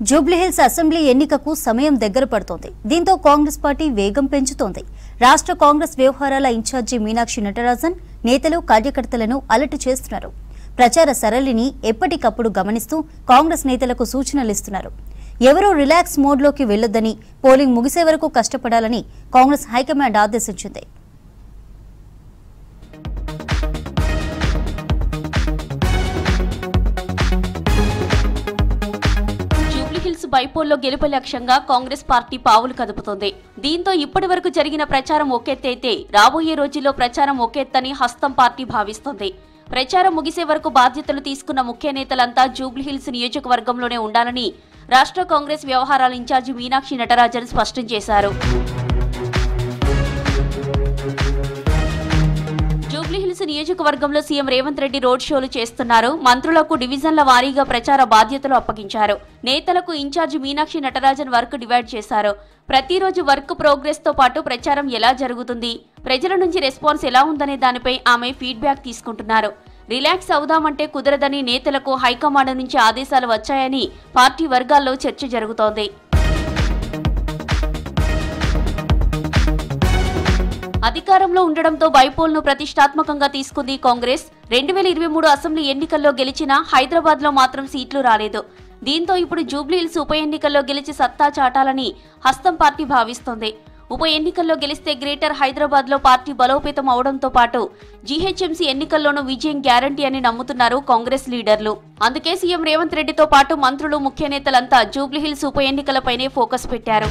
Jubilee Hills assembly ఎన్నికకు సమయం దగ్గర పడుతోంది. దీంతో కాంగ్రెస్ పార్టీ వేగం పెంచుతోంది. రాష్ట్ర కాంగ్రెస్ వ్యవహారాల ఇన్ఛార్జి మీనాక్షి నటరాజన్ నేతలు కార్యకర్తలను అలర్ట్ చేస్తున్నారు. ప్రచార సరళిని ఎప్పటికప్పుడు గమనిస్తూ కాంగ్రెస్ నేతలకు సూచనలు ఇస్తున్నారు. ఎవరూ రిలాక్స్ మోడ్లోకి వెళ్లొద్దని, పోలింగ్ ముగిసే వరకు కష్టపడాలని కాంగ్రెస్ హైకమాండ్ ఆదేశించింది. బైపోల్లో గెలుపు లక్ష్యంగా కాంగ్రెస్ పార్టీ పావులు కదుపుతోంది. దీంతో ఇప్పటి వరకు జరిగిన ప్రచారం ఒకెత్తైతే రాబోయే రోజుల్లో ప్రచారం ఒకెత్తని హస్తం పార్టీ భావిస్తోంది. ప్రచారం ముగిసే వరకు బాధ్యతలు తీసుకున్న ముఖ్య నేతలంతా జూబ్లీహిల్స్ నియోజకవర్గంలోనే ఉండాలని రాష్ట్ర కాంగ్రెస్ వ్యవహారాల ఇన్ఛార్జి మీనాక్షి నటరాజన్ స్పష్టం చేశారు. జూబ్లీహిల్స్ నియోజకవర్గంలో సీఎం రేవంత్ రెడ్డి రోడ్ షోలు చేస్తున్నారు. మంత్రులకు డివిజన్ల వారీగా ప్రచార బాధ్యతలు అప్పగించారు. నేతలకు incharge Meenakshi Natarajan work divide చేశారు. ప్రతిరోజు వర్క్ ప్రోగ్రెస్ తో పాటు ప్రచారం ఎలా జరుగుతుంది, ప్రజల నుంచి రెస్పాన్స్ ఎలా ఉందనే దానిపై ఆమె ఫీడ్బ్యాక్ తీసుకుంటున్నారు. రిలాక్స్ అవుదామంటే కుదరదని నేతలకు హైకమాండ్ నుంచి ఆదేశాలు వచ్చాయని పార్టీ వర్గాల్లో చర్చ జరుగుతోంది. అధికారంలో ఉండడంతో బైపోల్ను ప్రతిష్టాత్మకంగా తీసుకుంది కాంగ్రెస్. 2023 అసెంబ్లీ ఎన్నికల్లో గెలిచినా హైదరాబాద్ లో మాత్రం సీట్లు రాలేదు. దీంతో ఇప్పుడు జూబ్లీహిల్స్ ఉప ఎన్నికల్లో గెలిచి సత్తా చాటాలని హస్తం పార్టీ భావిస్తోంది. ఉప ఎన్నికల్లో గెలిస్తే గ్రేటర్ హైదరాబాద్ లో పార్టీ బలోపేతం అవడంతో పాటు జీహెచ్ఎంసీ ఎన్నికల్లోనూ విజయం గ్యారంటీ అని నమ్ముతున్నారు కాంగ్రెస్ లీడర్లు. అందుకే సీఎం రేవంత్ రెడ్డితో పాటు మంత్రులు, ముఖ్య నేతలంతా జూబ్లీహిల్స్ ఉప ఎన్నికలపైనే ఫోకస్ పెట్టారు.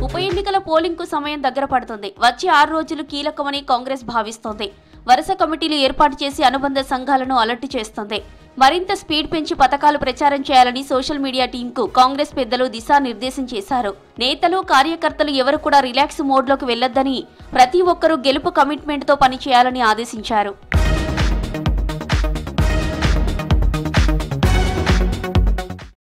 ఉప ఎన్నికల పోలింగ్ కు సమయం దగ్గర పడుతుంది. వచ్చే 6 రోజులు కీలకమని కాంగ్రెస్ భావిస్తోంది. వరుస కమిటీలు ఏర్పాటు చేసి అనుబంధ సంఘాలను అలర్ట్ చేస్తోంది. మరింత స్పీడ్ పెంచి పథకాలు ప్రచారం చేయాలని సోషల్ మీడియా టీంకు కాంగ్రెస్ పెద్దలు దిశానిర్దేశం చేశారు. నేతలు, కార్యకర్తలు ఎవరు కూడా రిలాక్స్ మోడ్లోకి వెళ్లొద్దని, ప్రతి ఒక్కరూ గెలుపు కమిట్మెంట్ తో పనిచేయాలని ఆదేశించారు.